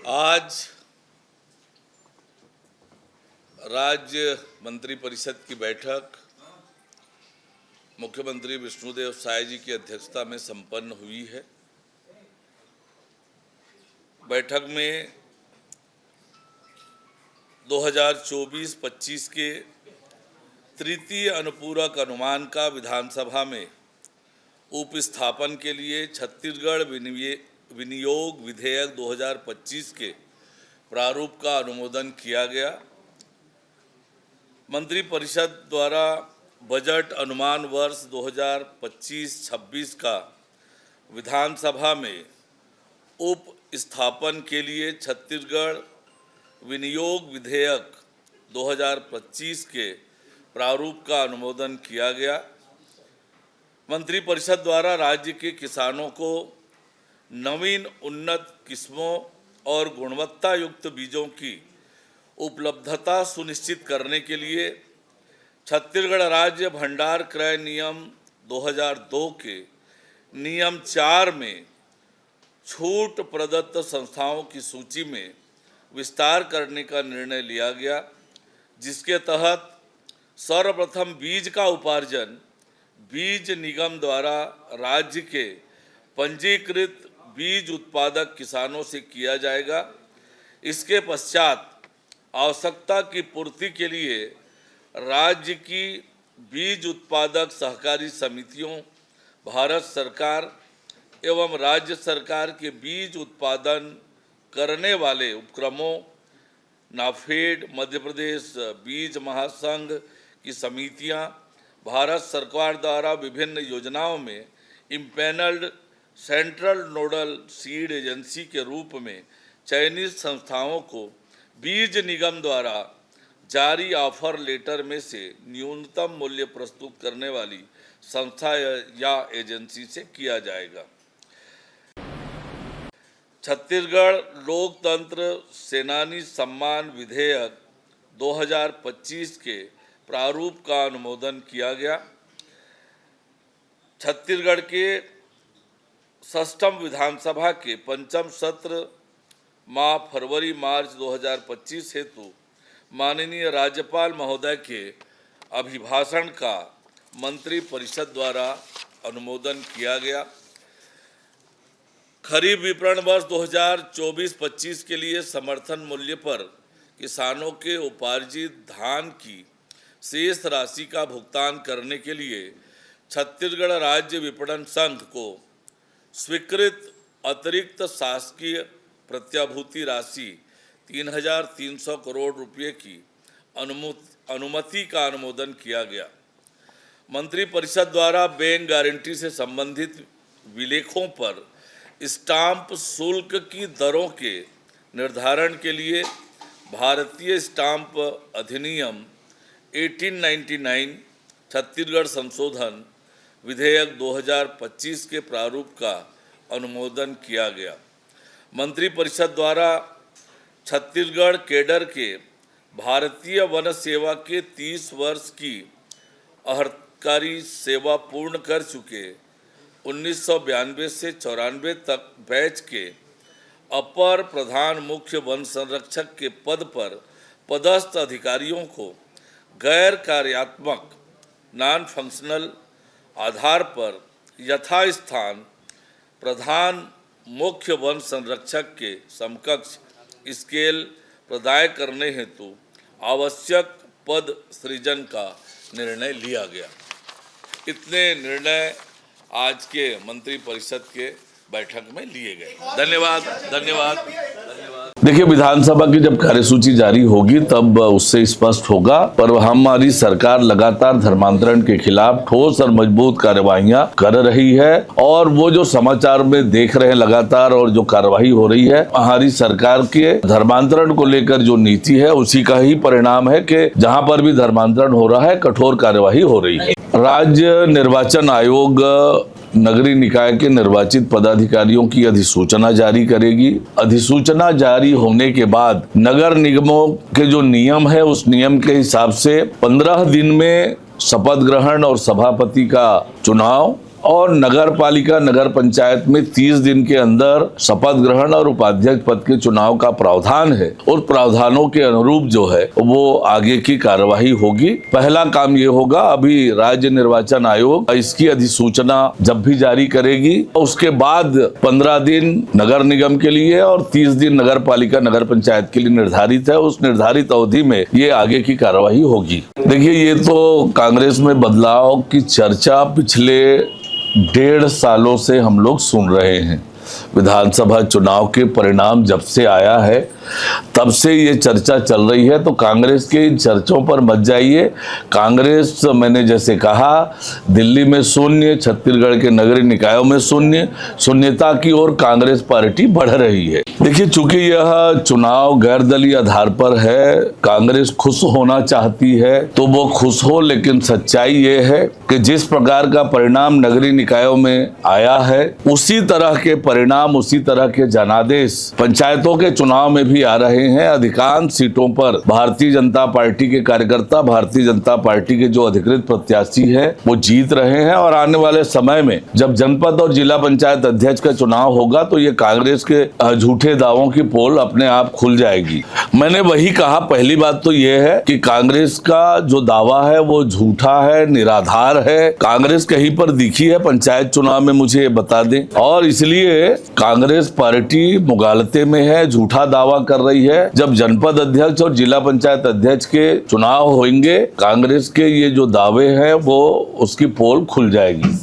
आज राज्य मंत्रिपरिषद की बैठक मुख्यमंत्री विष्णुदेव साय जी की अध्यक्षता में संपन्न हुई है। बैठक में 2024-25 के तृतीय अनुपूरक अनुमान का विधानसभा में उपस्थापन के लिए छत्तीसगढ़ विनियोग विधेयक 2025 के प्रारूप का अनुमोदन किया गया। मंत्रिपरिषद द्वारा बजट अनुमान वर्ष 2025-26 का विधानसभा में उपस्थापन के लिए छत्तीसगढ़ विनियोग विधेयक 2025 के प्रारूप का अनुमोदन किया गया। मंत्रिपरिषद द्वारा राज्य के किसानों को नवीन उन्नत किस्मों और गुणवत्ता युक्त बीजों की उपलब्धता सुनिश्चित करने के लिए छत्तीसगढ़ राज्य भंडार क्रय नियम 2002 के नियम 4 में छूट प्रदत्त संस्थाओं की सूची में विस्तार करने का निर्णय लिया गया, जिसके तहत सर्वप्रथम बीज का उपार्जन बीज निगम द्वारा राज्य के पंजीकृत बीज उत्पादक किसानों से किया जाएगा। इसके पश्चात आवश्यकता की पूर्ति के लिए राज्य की बीज उत्पादक सहकारी समितियों, भारत सरकार एवं राज्य सरकार के बीज उत्पादन करने वाले उपक्रमों, नाफेड, मध्य प्रदेश बीज महासंघ की समितियां, भारत सरकार द्वारा विभिन्न योजनाओं में empanelled central nodal seed agency के रूप में चयनित संस्थाओं को बीज निगम द्वारा जारी ऑफर लेटर में से न्यूनतम मूल्य प्रस्तुत करने वाली संस्था या एजेंसी से किया जाएगा। छत्तीसगढ़ लोकतंत्र सेनानी सम्मान विधेयक 2025 के प्रारूप का अनुमोदन किया गया। छत्तीसगढ़ के षष्ठम विधानसभा के पंचम सत्र माह फरवरी-मार्च 2025 हेतु माननीय राज्यपाल महोदय के अभिभाषण का मंत्रिपरिषद द्वारा अनुमोदन किया गया। खरीफ विपणन वर्ष 2024-25 के लिए समर्थन मूल्य पर किसानों के उपार्जित धान की शेष राशि का भुगतान करने के लिए छत्तीसगढ़ राज्य विपणन संघ को स्वीकृत अतिरिक्त शासकीय प्रत्याभूति राशि 3,300 करोड़ रुपये की अनुमति का अनुमोदन किया गया। मंत्रिपरिषद द्वारा बैंक गारंटी से संबंधित विलेखों पर स्टाम्प शुल्क की दरों के निर्धारण के लिए भारतीय स्टाम्प अधिनियम 1899 छत्तीसगढ़ संशोधन विधेयक 2025 के प्रारूप का अनुमोदन किया गया। मंत्रिपरिषद द्वारा छत्तीसगढ़ कैडर के भारतीय वन सेवा के 30 वर्ष की अर्हतकारी सेवा पूर्ण कर चुके 1992 से 94 तक बैच के अपर प्रधान मुख्य वन संरक्षक के पद पर पदस्थ अधिकारियों को गैर कार्यात्मक नॉन फंक्शनल आधार पर यथास्थान प्रधान मुख्य वन संरक्षक के समकक्ष स्केल प्रदाय करने हेतु आवश्यक पद सृजन का निर्णय लिया गया। इतने निर्णय आज के मंत्रिपरिषद के बैठक में लिए गए। धन्यवाद। देखिए, विधानसभा की जब कार्यसूची जारी होगी तब उससे स्पष्ट होगा, पर हमारी सरकार लगातार धर्मांतरण के खिलाफ ठोस और मजबूत कार्यवाहियां कर रही है और वो जो समाचार में देख रहे हैं लगातार और जो कार्यवाही हो रही है, हमारी सरकार के धर्मांतरण को लेकर जो नीति है उसी का ही परिणाम है कि जहां पर भी धर्मांतरण हो रहा है कठोर कार्यवाही हो रही है। राज्य निर्वाचन आयोग नगरीय निकाय के निर्वाचित पदाधिकारियों की अधिसूचना जारी करेगी। अधिसूचना जारी होने के बाद नगर निगमों के जो नियम है उस नियम के हिसाब से 15 दिन में शपथ ग्रहण और सभापति का चुनाव और नगर पालिका नगर पंचायत में 30 दिन के अंदर शपथ ग्रहण और उपाध्यक्ष पद के चुनाव का प्रावधान है। उस प्रावधानों के अनुरूप जो है वो आगे की कार्यवाही होगी। पहला काम ये होगा, अभी राज्य निर्वाचन आयोग इसकी अधिसूचना जब भी जारी करेगी, उसके बाद 15 दिन नगर निगम के लिए और 30 दिन नगर पालिका नगर पंचायत के लिए निर्धारित है। उस निर्धारित अवधि में ये आगे की कार्यवाही होगी। देखिए, ये तो कांग्रेस में बदलाव की चर्चा पिछले 1.5 सालों से हम लोग सुन रहे हैं। विधानसभा चुनाव के परिणाम जब से आया है तब से ये चर्चा चल रही है। तो कांग्रेस के इन चर्चों पर मत जाइए। कांग्रेस, मैंने जैसे कहा, दिल्ली में शून्य, छत्तीसगढ़ के नगरीय निकायों में शून्यता की ओर कांग्रेस पार्टी बढ़ रही है। देखिए, चूंकि यह चुनाव गैर दलीय आधार पर है, कांग्रेस खुश होना चाहती है तो वो खुश हो, लेकिन सच्चाई ये है कि जिस प्रकार का परिणाम नगरीय निकायों में आया है उसी तरह के परिणाम, उसी तरह के जनादेश पंचायतों के चुनाव में भी आ रहे हैं। अधिकांश सीटों पर भारतीय जनता पार्टी के कार्यकर्ता, भारतीय जनता पार्टी के जो अधिकृत प्रत्याशी है वो जीत रहे हैं। और आने वाले समय में जब जनपद और जिला पंचायत अध्यक्ष का चुनाव होगा तो ये कांग्रेस के झूठे दावों की पोल अपने आप खुल जाएगी। मैंने वही कहा, पहली बात तो ये है कि कांग्रेस का जो दावा है वो झूठा है, निराधार है। कांग्रेस कहीं पर दिखी है पंचायत चुनाव में, मुझे ये बता दें। और इसलिए कांग्रेस पार्टी मुगालते में है, झूठा दावा कर रही है। जब जनपद अध्यक्ष और जिला पंचायत अध्यक्ष के चुनाव होंगे, कांग्रेस के ये जो दावे हैं वो उसकी पोल खुल जाएगी।